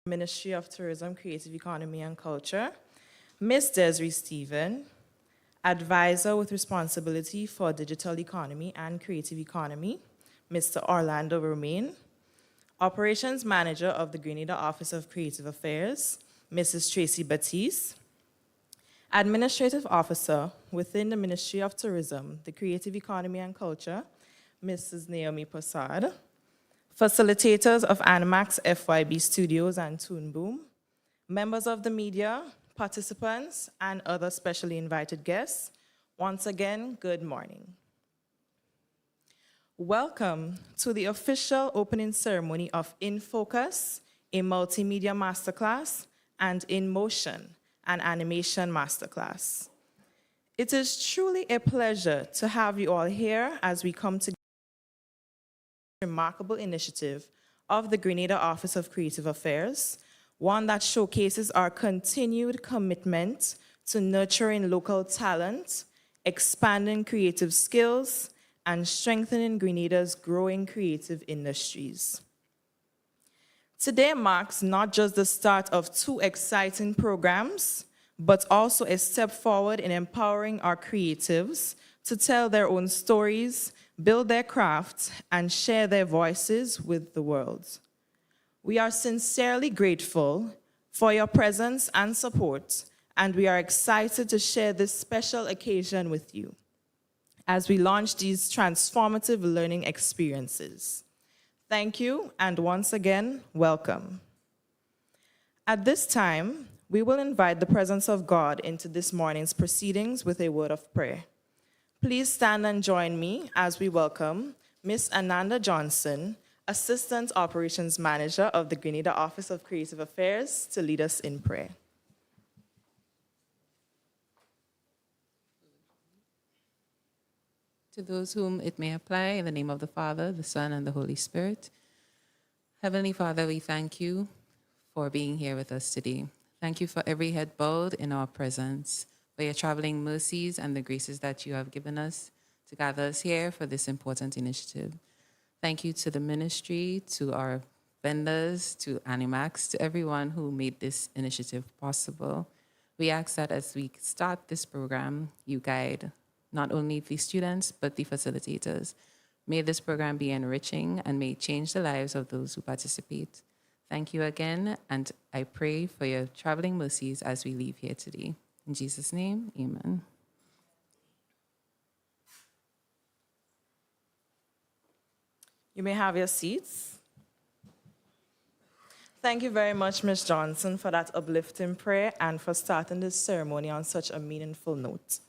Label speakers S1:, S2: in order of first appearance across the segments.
S1: Ministry of Tourism, Creative Economy and Culture, Ms. Desiree Stephen, Advisor with Responsibility for Digital Economy and Creative Economy, Mr. Orlando Romain, Operations Manager of the Grenada Office of Creative Affairs, Mrs. Tracy Batiste, Administrative Officer within the Ministry of Tourism, the Creative Economy and Culture, Mrs. Naomi Posad, Facilitators of Animax FYB Studios and Toon Boom, members of the media, participants, and other specially invited guests, once again, good morning. Welcome to the official opening ceremony of In Focus, a multimedia masterclass, and In Motion, an animation masterclass. It is truly a pleasure to have you all here as we come together. Remarkable initiative of the Grenada Office of Creative Affairs, one that showcases our continued commitment to nurturing local talent, expanding creative skills, and strengthening Grenada's growing creative industries. Today marks not just the start of two exciting programs, but also a step forward in empowering our creatives to tell their own stories, build their crafts, and share their voices with the world. We are sincerely grateful for your presence and support, and we are excited to share this special occasion with you as we launch these transformative learning experiences. Thank you, and once again, welcome. At this time, we will invite the presence of God into this morning's proceedings with a word of prayer. Please stand and join me as we welcome Ms. Ananda Johnson, Assistant Operations Manager of the Grenada Office of Creative Affairs, to lead us in prayer.
S2: To those whom it may apply, in the name of the Father, the Son, and the Holy Spirit. Heavenly Father, we thank you for being here with us today. Thank you for every head bowed in our presence, for your traveling mercies and the graces that you have given us to gather us here for this important initiative. Thank you to the ministry, to our vendors, to Animax, to everyone who made this initiative possible. We ask that as we start this program, you guide not only the students, but the facilitators. May this program be enriching and may change the lives of those who participate. Thank you again, and I pray for your traveling mercies as we leave here today. In Jesus' name, amen.
S1: You may have your seats. Thank you very much, Ms. Johnson, for that uplifting prayer and for starting this ceremony on such a meaningful note.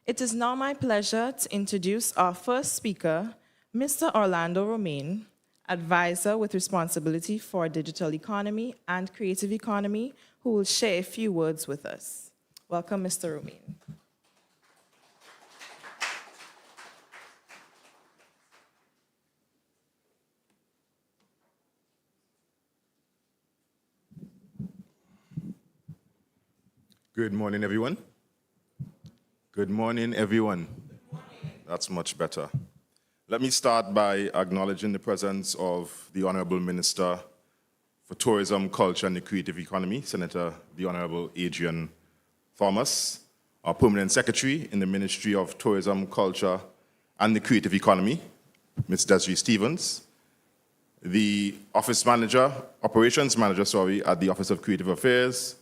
S1: It is now my pleasure to introduce our first speaker, Mr. Orlando Romain, Advisor with Responsibility for Digital Economy and Creative Economy, who will share a few words with us. Welcome, Mr. Romain.
S3: Good morning, everyone. Good morning, everyone. Good morning. That's much better. Let me start by acknowledging the presence of the Honorable Minister for Tourism, Culture, and the Creative Economy, Senator the Honorable Adrian Thomas, our Permanent Secretary in the Ministry of Tourism, Culture, and the Creative Economy, Ms. Desiree Stevens, the Operations Manager, at the Office of Creative Affairs,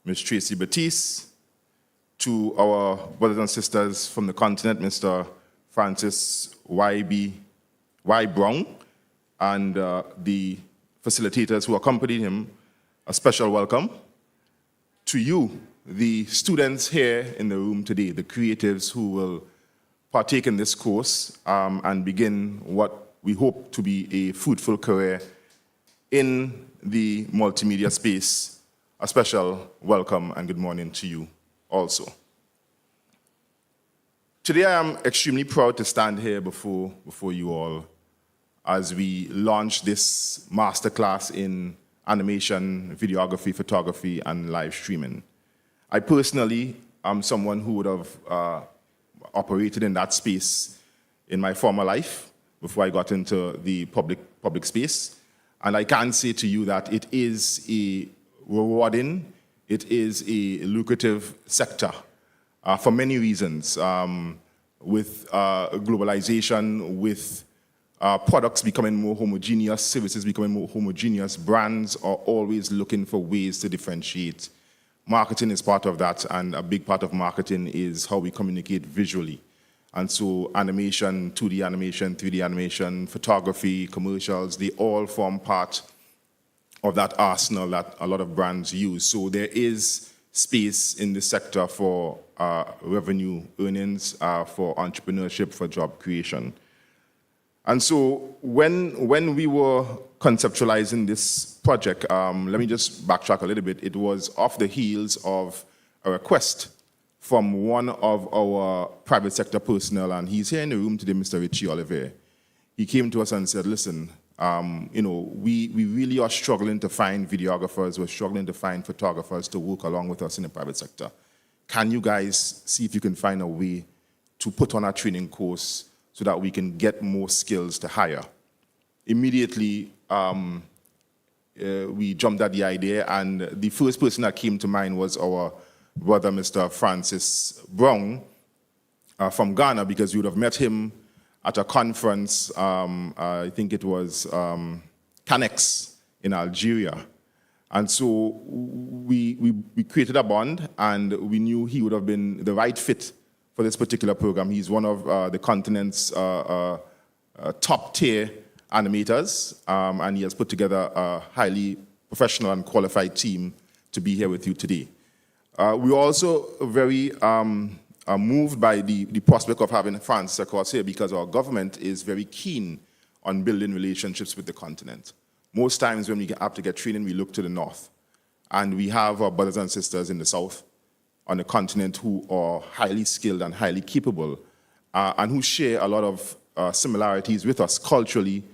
S3: Ms. Tracy Batiste, to our brothers and sisters from the continent, Mr. Francis Y. Brown, and the facilitators who accompanied him, a special welcome. To you, the students here in the room today, the creatives who will partake in this course and begin what we hope to be a fruitful career in the multimedia space, a special welcome and good morning to you also. Today I am extremely proud to stand here before you all as we launch this masterclass in animation, videography, photography, and live streaming. I personally am someone who would have operated in that space in my former life before I got into the public space. And I can say to you that it is a rewarding, it is a lucrative sector for many reasons. With globalization, with products becoming more homogeneous, services becoming more homogeneous, brands are always looking for ways to differentiate. Marketing is part of that, and a big part of marketing is how we communicate visually. And so animation, 2D animation, 3D animation, photography, commercials, they all form part of that arsenal that a lot of brands use. So there is space in the sector for revenue earnings, for entrepreneurship, for job creation. And so when we were conceptualizing this project, let me just backtrack a little bit. It was off the heels of a request from one of our private sector personnel, and he's here in the room today, Mr. Richie Oliver. He came to us and said, listen, we really are struggling to find videographers, we're struggling to find photographers to work along with us in the private sector. Can you guys see if you can find a way to put on a training course so that we can get more skills to hire? Immediately, we jumped at the idea, and the first person that came to mind was our brother, Mr. Francis Brown, from Ghana, because you would have met him at a conference, I think it was Canex in Algeria. And so we created a bond, and we knew he would have been the right fit for this particular program. He's one of the continent's top-tier animators, and he has put together a highly professional and qualified team to be here with you today. We're also very moved by the prospect of having Francis across here, because our government is very keen on building relationships with the continent. Most times when we have to get training, we look to the north. And we have our brothers and sisters in the south on the continent who are highly skilled and highly capable, and who share a lot of similarities with us culturally,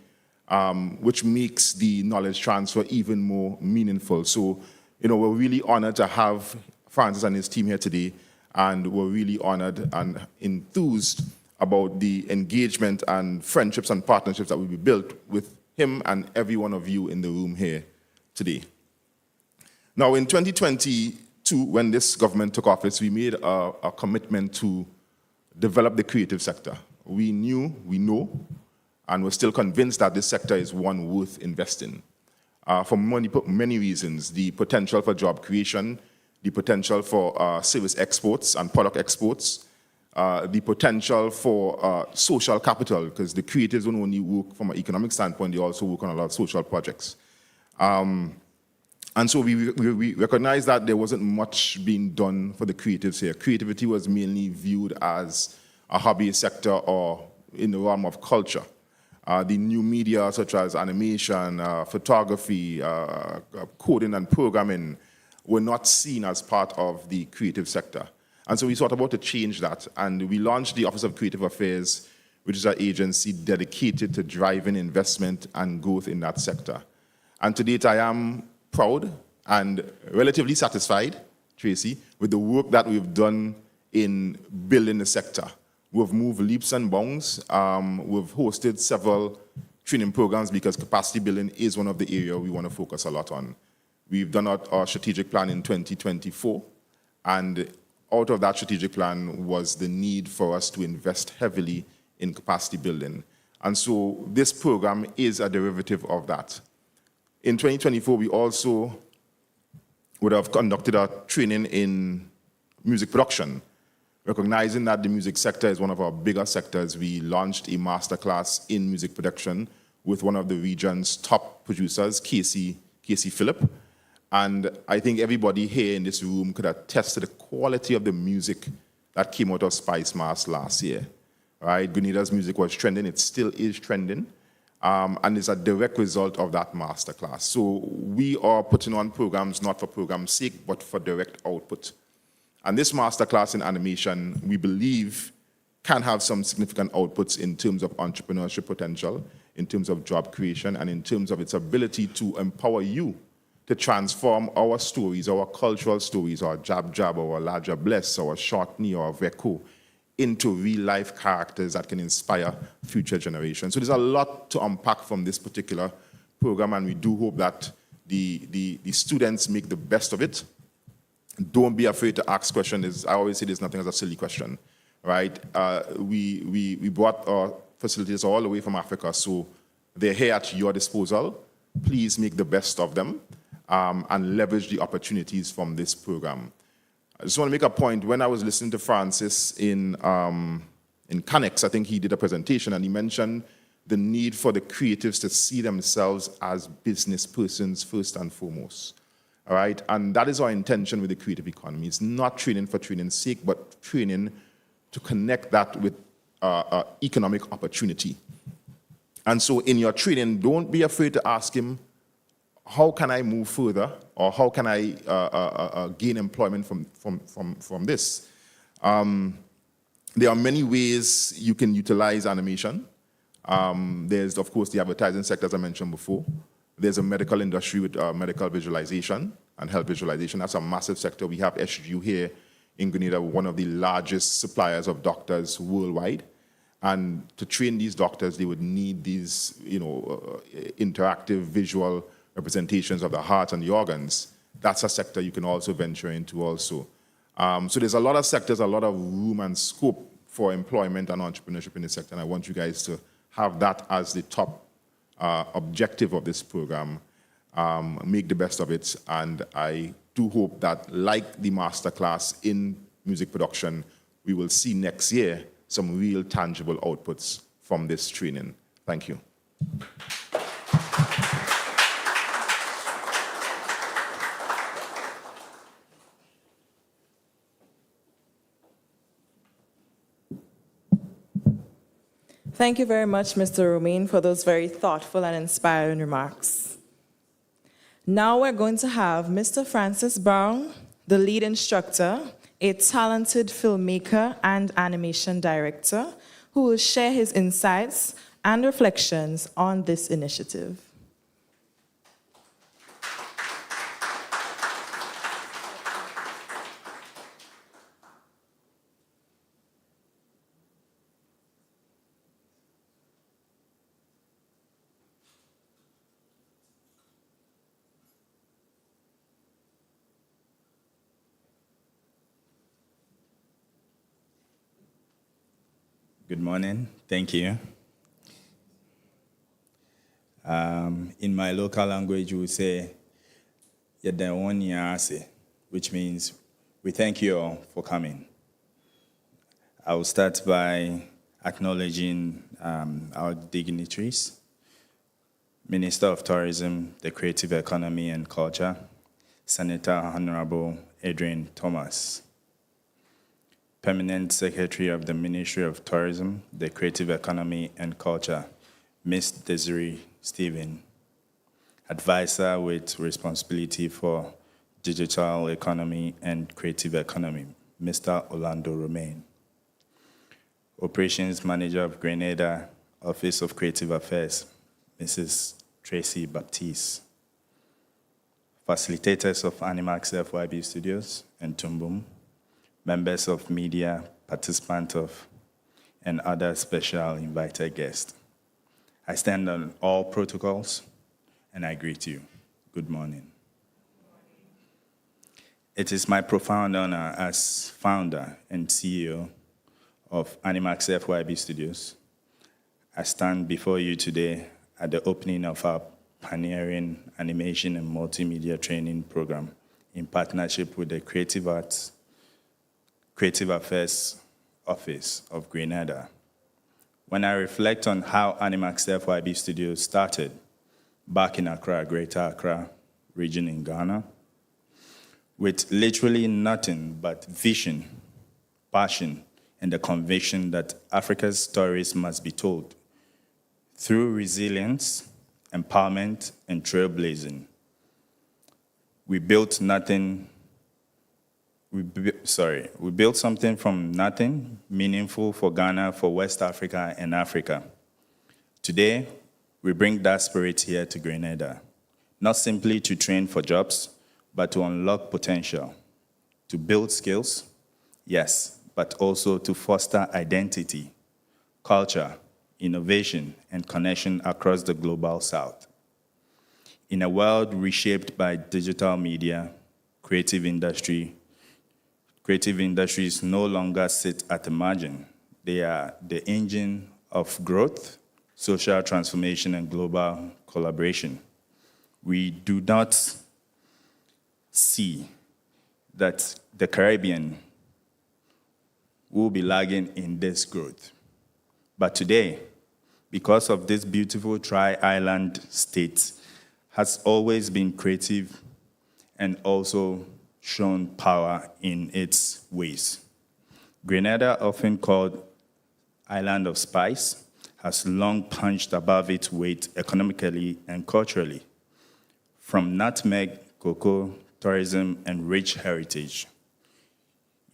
S3: which makes the knowledge transfer even more meaningful. So, we're really honored to have Francis and his team here today, and we're really honored and enthused about the engagement and friendships and partnerships that will be built with him and every one of you in the room here today. Now, in 2022, when this government took office, we made a commitment to develop the creative sector. We know, and we're still convinced that this sector is one worth investing. For many reasons: the potential for job creation, the potential for service exports and product exports, the potential for social capital, because the creatives don't only work from an economic standpoint, they also work on a lot of social projects. And so we recognize that there wasn't much being done for the creatives here. Creativity was mainly viewed as a hobby sector or in the realm of culture. The new media, such as animation, photography, coding and programming, were not seen as part of the creative sector. And so we thought about to change that, and we launched the Office of Creative Affairs, which is an agency dedicated to driving investment and growth in that sector. And to date, I am proud and relatively satisfied, Tracy, with the work that we've done in building the sector. We've moved leaps and bounds. We've hosted several training programs because capacity building is one of the areas we want to focus a lot on. We've done our strategic plan in 2024, and out of that strategic plan was the need for us to invest heavily in capacity building. And so this program is a derivative of that. In 2024, we also would have conducted a training in music production. Recognizing that the music sector is one of our bigger sectors, we launched a masterclass in music production with one of the region's top producers, Casey Phillip. And I think everybody here in this room could attest to the quality of the music that came out of Spice Mass last year. Right? Grenada's music was trending, it still is trending, and it's a direct result of that masterclass. So we are putting on programs not for program's sake, but for direct output. And this masterclass in animation, we believe, can have some significant outputs in terms of entrepreneurship potential, in terms of job creation, and in terms of its ability to empower you to transform our stories, our cultural stories, our Jab Jab, our Larger Bless, our Shortney, our Veco, into real-life characters that can inspire future generations. So there's a lot to unpack from this particular program, and we do hope that the students make the best of it. Don't be afraid to ask questions. I always say there's nothing as a silly question, right? We brought our facilities all the way from Africa, so they're here at your disposal. Please make the best of them and leverage the opportunities from this program. I just want to make a point. When I was listening to Francis in Canex, I think he did a presentation, and he mentioned the need for the creatives to see themselves as business persons first and foremost. All right, and that is our intention with the creative economy. It's not training for training's sake, but training to connect that with economic opportunity. And so in your training, don't be afraid to ask him, how can I move further, or how can I gain employment from this? There are many ways you can utilize animation. There's, of course, the advertising sector, as I mentioned before. There's a medical industry with medical visualization and health visualization. That's a massive sector. We have SGU here in Grenada, one of the largest suppliers of doctors worldwide. And to train these doctors, they would need these, interactive visual representations of the heart and the organs. That's a sector you can also venture into also. So there's a lot of sectors, a lot of room and scope for employment and entrepreneurship in this sector. And I want you guys to have that as the top objective of this program. Make the best of it, and I do hope that, like the Masterclass in music production, we will see next year some real tangible outputs from this training. Thank you.
S1: Thank you very much, Mr. Romain, for those very thoughtful and inspiring remarks. Now we're going to have Mr. Francis Brown, the lead instructor, a talented filmmaker and animation director, who will share his insights and reflections on this initiative.
S4: Good morning. Thank you. In my local language, we say, "Yedawonyase," which means we thank you all for coming. I will start by acknowledging our dignitaries, Minister of Tourism, the Creative Economy and Culture, Senator Honorable Adrian Thomas, Permanent Secretary of the Ministry of Tourism, the Creative Economy and Culture, Ms. Desiree Stephen, Advisor with responsibility for digital economy and creative economy, Mr. Orlando Romain, Operations Manager of Grenada, Office of Creative Affairs, Mrs. Tracy Baptiste, Facilitators of Animax FYB Studios and Tumbum, members of media, participants of, and other special invited guests. I stand on all protocols, and I greet you. Good morning. It is my profound honor as founder and CEO of Animax FYB Studios. I stand before you today at the opening of our pioneering animation and multimedia training program in partnership with the Creative Affairs Office of Grenada. When I reflect on how Animax FYB Studios started back in Accra, Greater Accra region in Ghana, with literally nothing but vision, passion, and the conviction that Africa's stories must be told through resilience, empowerment, and trailblazing. We built something from nothing, meaningful for Ghana, for West Africa, and Africa. Today, we bring that spirit here to Grenada, not simply to train for jobs, but to unlock potential, to build skills, yes, but also to foster identity, culture, innovation, and connection across the global South. In a world reshaped by digital media, creative industries no longer sit at the margin. They are the engine of growth, social transformation, and global collaboration. We do not see that the Caribbean will be lagging in this growth. But today, because of this beautiful tri-island state, has always been creative and also shown power in its ways. Grenada, often called Island of Spice, has long punched above its weight economically and culturally. From nutmeg, cocoa, tourism, and rich heritage,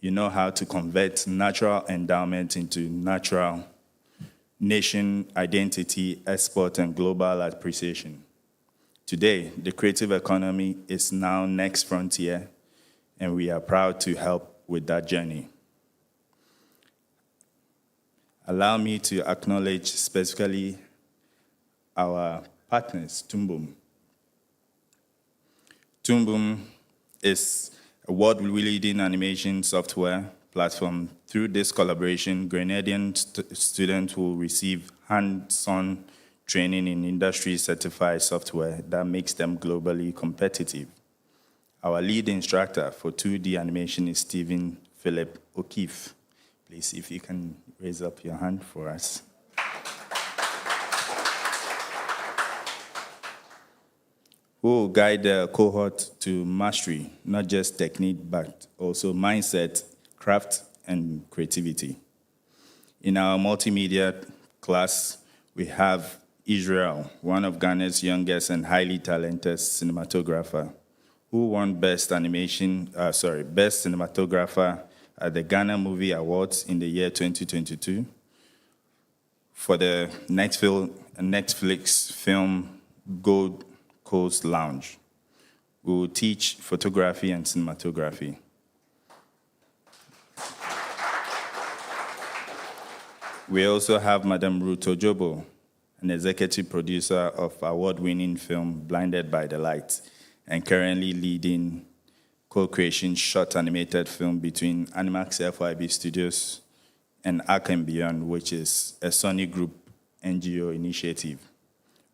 S4: you know how to convert natural endowment into natural nation identity, export, and global appreciation. Today, the creative economy is now next frontier, and we are proud to help with that journey. Allow me to acknowledge specifically our partners, Tumbum. Tumbum is a world-leading animation software platform. Through this collaboration, Grenadian students will receive hands-on training in industry-certified software that makes them globally competitive. Our lead instructor for 2D animation is Stephen Philip O'Keefe. Please, if you can raise up your hand for us. Who will guide the cohort to mastery, not just technique, but also mindset, craft, and creativity. In our multimedia class, we have Israel, one of Ghana's youngest and highly talented cinematographer, who won Best Cinematographer at the Ghana Movie Awards in the year 2022 for the Netflix film Gold Coast Lounge. We will teach photography and cinematography. We also have Madam Ruth Ojobo, an executive producer of award-winning film Blinded by the Light, and currently leading co-creation short animated film between Animax FYB Studios and Arc and Beyond, which is a Sony Group NGO initiative,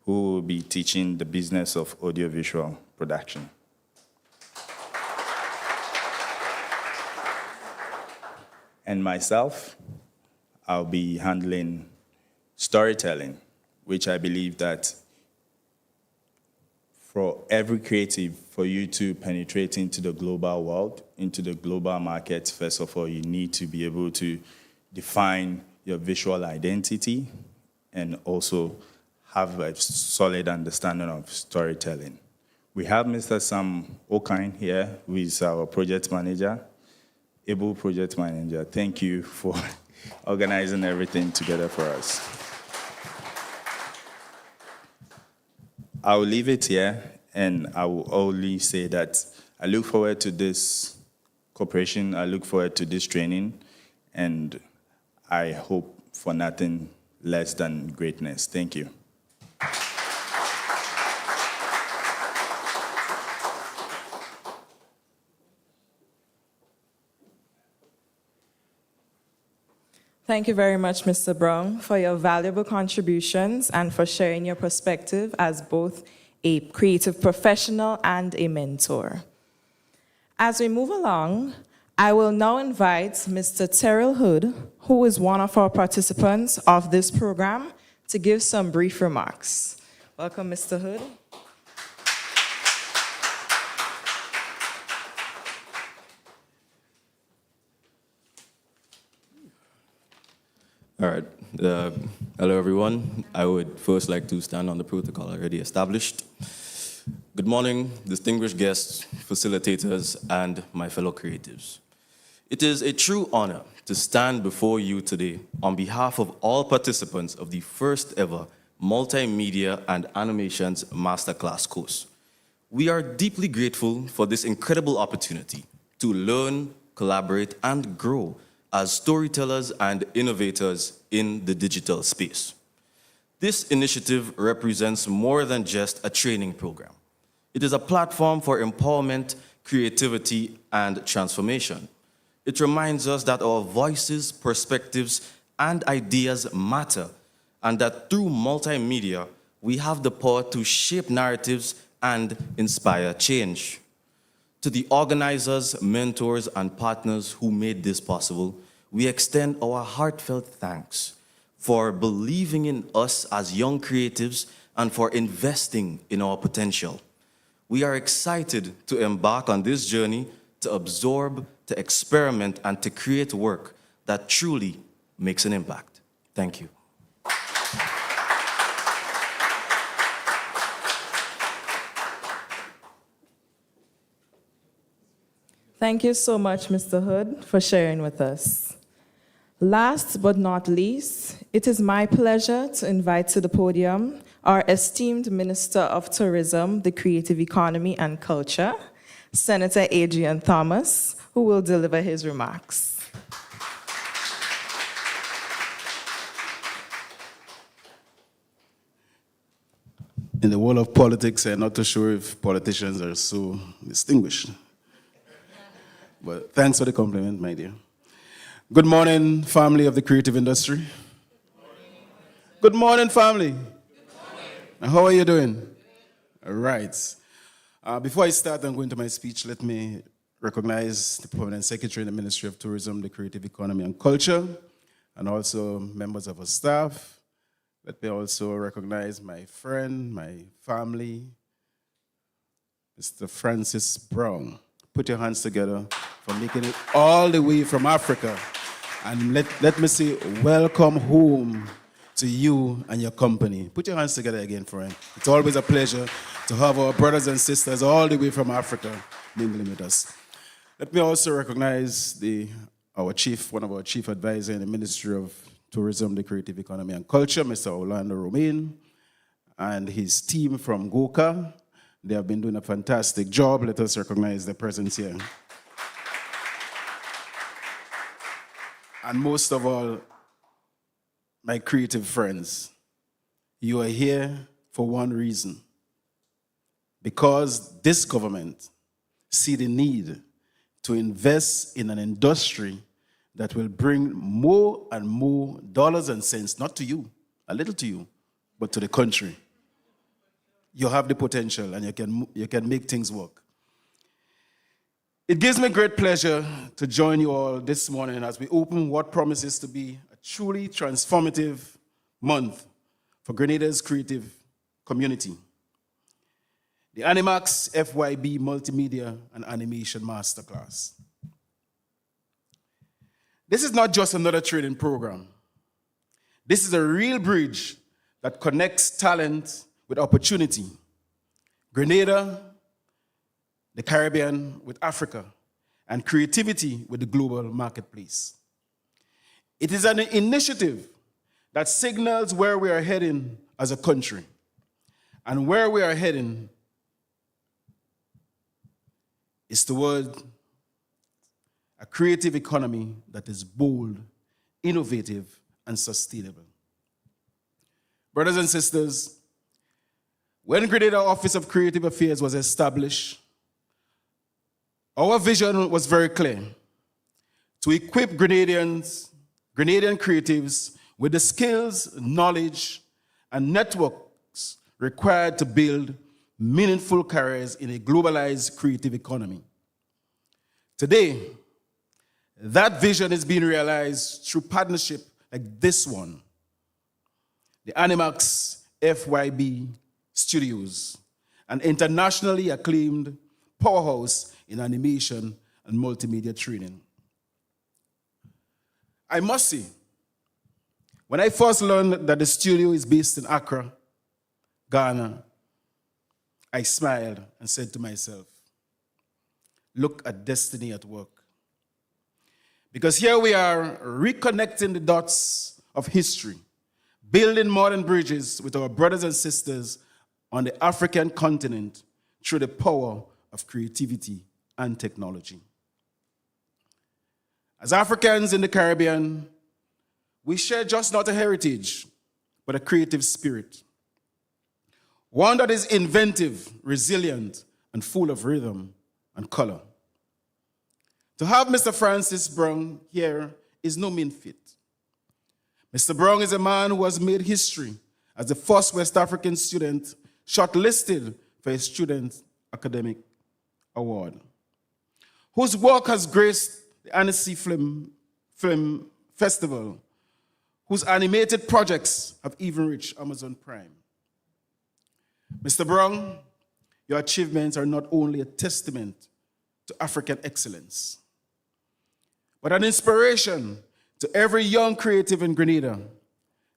S4: who will be teaching the business of audiovisual production. And myself, I'll be handling storytelling, which I believe that for every creative, for you to penetrate into the global world, into the global market, first of all, you need to be able to define your visual identity and also have a solid understanding of storytelling. We have Mr. Sam Okine here, who is our project manager, able project manager. Thank you for organizing everything together for us. I will leave it here, and I will only say that I look forward to this cooperation, I look forward to this training, and I hope for nothing less than greatness. Thank you.
S1: Thank you very much, Mr. Brown, for your valuable contributions and for sharing your perspective as both a creative professional and a mentor. As we move along, I will now invite Mr. Terrell Hood, who is one of our participants of this program, to give some brief remarks. Welcome, Mr. Hood.
S5: All right. Hello, everyone. I would first like to stand on the protocol already established. Good morning, distinguished guests, facilitators, and my fellow creatives. It is a true honor to stand before you today on behalf of all participants of the first ever Multimedia and Animations Masterclass course. We are deeply grateful for this incredible opportunity to learn, collaborate, and grow as storytellers and innovators in the digital space. This initiative represents more than just a training program. It is a platform for empowerment, creativity, and transformation. It reminds us that our voices, perspectives, and ideas matter, and that through multimedia, we have the power to shape narratives and inspire change. To the organizers, mentors, and partners who made this possible, we extend our heartfelt thanks for believing in us as young creatives and for investing in our potential. We are excited to embark on this journey to absorb, to experiment, and to create work that truly makes an impact. Thank you.
S1: Thank you so much, Mr. Hood, for sharing with us. Last but not least, it is my pleasure to invite to the podium our esteemed Minister of Tourism, the Creative Economy and Culture, Senator Adrian Thomas, who will deliver his remarks.
S6: In the world of politics, I'm not too sure if politicians are so distinguished. But thanks for the compliment, my dear. Good morning, family of the creative industry. Good morning, family. And how are you doing? All right. Before I start and go into my speech, let me recognize the Permanent Secretary in the Ministry of Tourism, the Creative Economy and Culture, and also members of our staff. Let me also recognize my friend, my family, Mr. Francis Brown. Put your hands together for making it all the way from Africa. And let me say, welcome home to you and your company. Put your hands together again, friend. It's always a pleasure to have our brothers and sisters all the way from Africa mingling with us. Let me also recognize one of our chief advisors in the Ministry of Tourism, the Creative Economy and Culture, Mr. Orlando Romain, and his team from GOCA. They have been doing a fantastic job. Let us recognize their presence here. And most of all, my creative friends, you are here for one reason. Because this government see the need to invest in an industry that will bring more and more dollars and cents, not to you, a little to you, but to the country. You have the potential and you can make things work. It gives me great pleasure to join you all this morning as we open what promises to be a truly transformative month for Grenada's creative community. The Animax FYB Multimedia and Animation Masterclass. This is not just another training program. This is a real bridge that connects talent with opportunity. Grenada, the Caribbean with Africa, and creativity with the global marketplace. It is an initiative that signals where we are heading as a country. And where we are heading is toward a creative economy that is bold, innovative, and sustainable. Brothers and sisters, when Grenada Office of Creative Affairs was established, our vision was very clear: to equip Grenadian creatives with the skills, knowledge, and networks required to build meaningful careers in a globalized creative economy. Today, that vision is being realized through partnership like this one, the Animax FYB Studios, an internationally acclaimed powerhouse in animation and multimedia training. I must say, when I first learned that the studio is based in Accra, Ghana, I smiled and said to myself, look at destiny at work. Because here we are reconnecting the dots of history, building modern bridges with our brothers and sisters on the African continent through the power of creativity and technology. As Africans in the Caribbean, we share just not a heritage, but a creative spirit. one that is inventive, resilient, and full of rhythm and color. To have Mr. Francis Brown here is no mean feat. Mr. Brown is a man who has made history as the first West African student shortlisted for a Student Academic Award, whose work has graced the Annecy Film Festival, whose animated projects have even reached Amazon Prime. Mr. Brown, your achievements are not only a testament to African excellence, but an inspiration to every young creative in Grenada,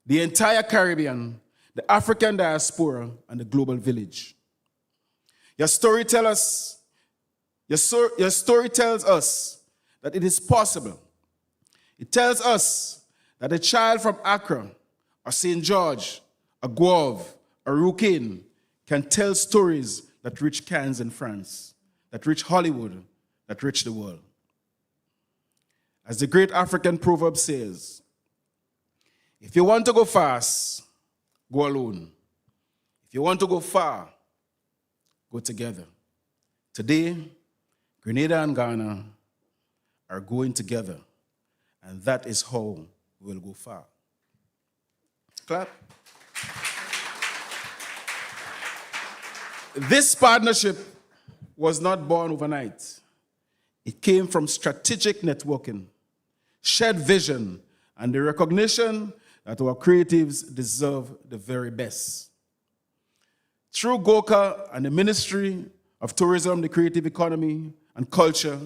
S6: the entire Caribbean, the African diaspora, and the global village. Your story tells us that it is possible. It tells us that a child from Accra, or St. George, or Guave, or Rouquin can tell stories that reach Cannes in France, that reach Hollywood, that reach the world. As the great African proverb says, if you want to go fast, go alone. If you want to go far, go together. Today, Grenada and Ghana are going together, and that is how we'll go far. Clap. This partnership was not born overnight. It came from strategic networking, shared vision, and the recognition that our creatives deserve the very best. Through GOCA and the Ministry of Tourism, the Creative Economy, and Culture,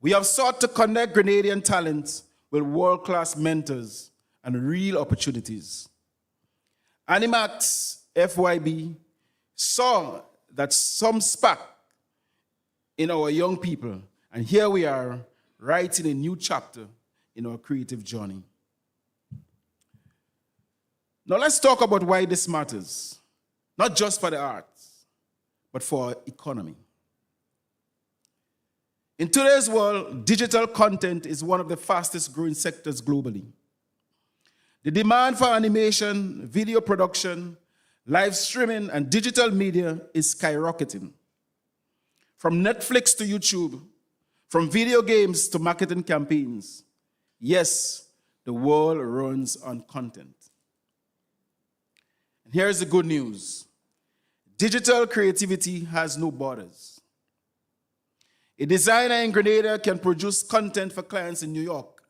S6: we have sought to connect Grenadian talent with world-class mentors and real opportunities. Animax FYB saw that some spark in our young people, and here we are writing a new chapter in our creative journey. Now let's talk about why this matters, not just for the arts, but for our economy. In today's world, digital content is one of the fastest growing sectors globally. The demand for animation, video production, live streaming, and digital media is skyrocketing. From Netflix to YouTube, from video games to marketing campaigns, yes, the world runs on content. And here's the good news. Digital creativity has no borders. A designer in Grenada can produce content for clients in New York,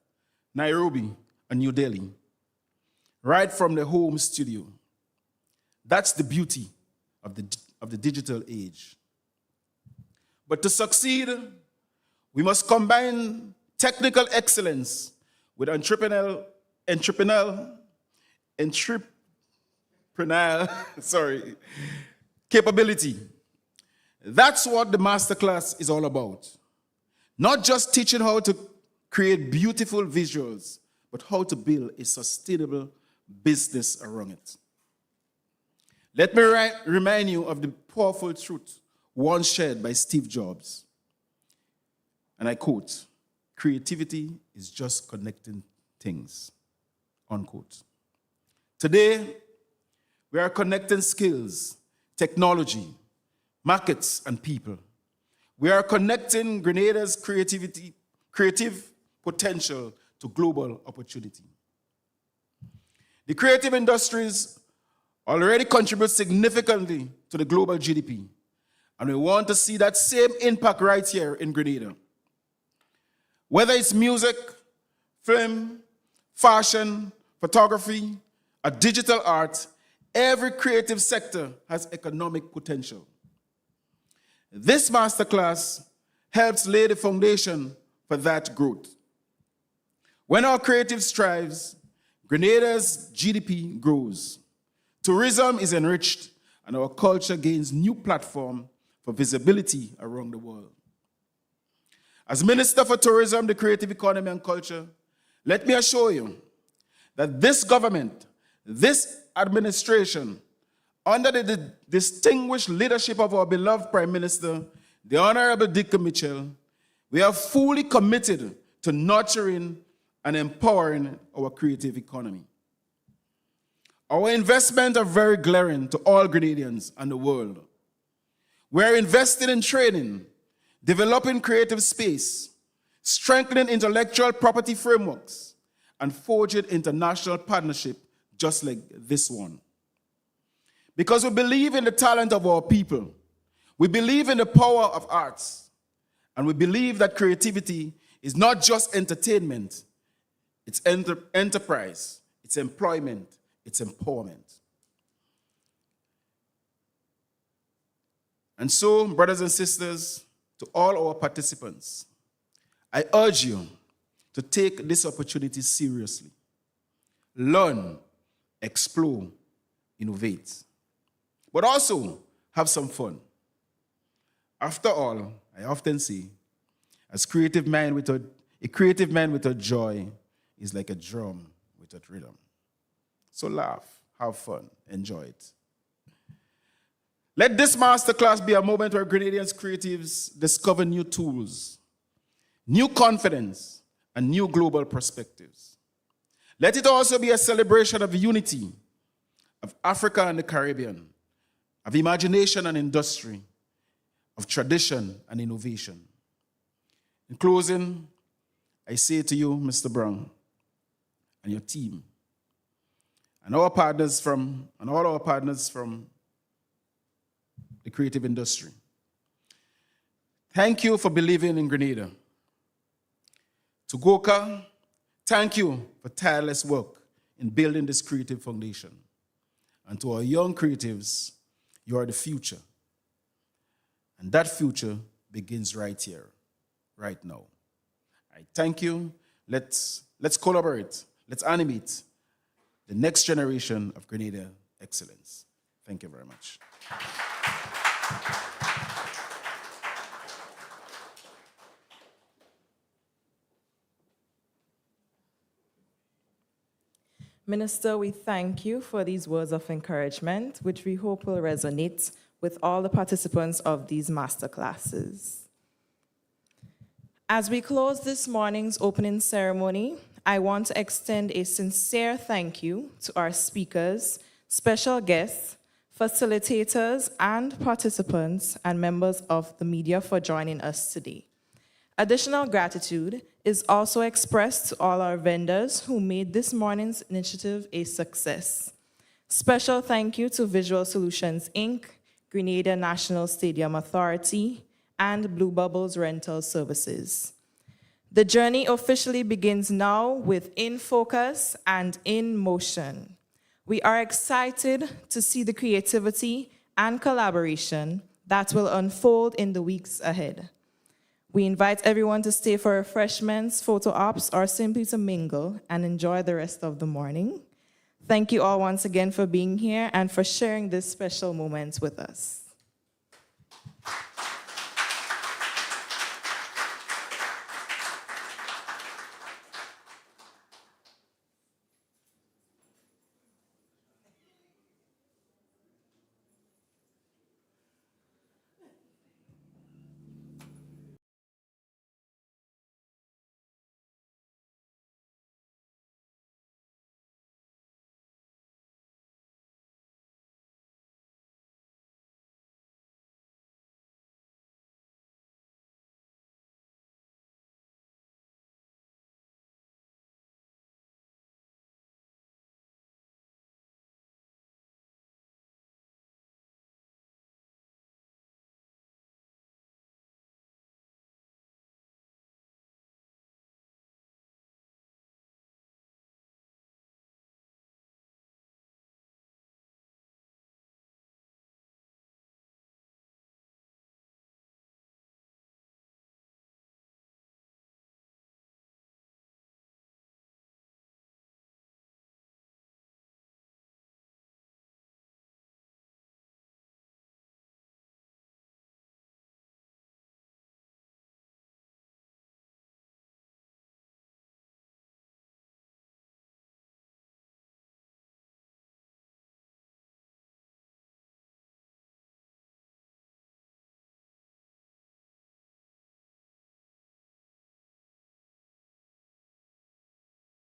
S6: Nairobi, and New Delhi, right from the home studio. That's the beauty of the digital age. But to succeed, we must combine technical excellence with entrepreneurial capability. That's what the Masterclass is all about. Not just teaching how to create beautiful visuals, but how to build a sustainable business around it. Let me remind you of the powerful truth once shared by Steve Jobs. And I quote, "Creativity is just connecting things," unquote. Today, we are connecting skills, technology, markets, and people. We are connecting Grenada's creative potential to global opportunity. The creative industries already contribute significantly to the global GDP, and we want to see that same impact right here in Grenada. Whether it's music, film, fashion, photography, or digital art, every creative sector has economic potential. This masterclass helps lay the foundation for that growth. When our creative strives, Grenada's GDP grows, tourism is enriched, and our culture gains new platform for visibility around the world. As Minister for Tourism, the Creative Economy and Culture, let me assure you that this government, this administration, under the distinguished leadership of our beloved Prime Minister, the Honorable Dick Mitchell, we are fully committed to nurturing and empowering our creative economy. Our investments are very glaring to all Grenadians and the world. We're invested in training, developing creative space, strengthening intellectual property frameworks, and forging international partnership just like this one. Because we believe in the talent of our people, we believe in the power of arts, and we believe that creativity is not just entertainment, it's enterprise, it's employment, it's empowerment. And so, brothers and sisters, to all our participants, I urge you to take this opportunity seriously. Learn, explore, innovate, but also have some fun. After all, I often say, a creative man with a joy is like a drum with a rhythm. So laugh, have fun, enjoy it. Let this masterclass be a moment where Grenadians creatives discover new tools, new confidence, and new global perspectives. Let it also be a celebration of unity, of Africa and the Caribbean, of imagination and industry, of tradition and innovation. In closing, I say to you, Mr. Brown, and your team, and all our partners from the creative industry, thank you for believing in Grenada. To Goka, thank you for tireless work in building this creative foundation. And to our young creatives, you are the future. And that future begins right here, right now. I thank you. Let's collaborate. Let's animate the next generation of Grenada excellence. Thank you very much.
S1: Minister, we thank you for these words of encouragement, which we hope will resonate with all the participants of these masterclasses. As we close this morning's opening ceremony, I want to extend a sincere thank you to our speakers, special guests, facilitators, and participants and members of the media for joining us today. Additional gratitude is also expressed to all our vendors who made this morning's initiative a success. Special thank you to Visual Solutions, Inc., Grenada National Stadium Authority, and Blue Bubbles Rental Services. The journey officially begins now with In Focus and In Motion. We are excited to see the creativity and collaboration that will unfold in the weeks ahead. We invite everyone to stay for refreshments, photo ops, or simply to mingle and enjoy the rest of the morning. Thank you all once again for being here and for sharing this special moment with us.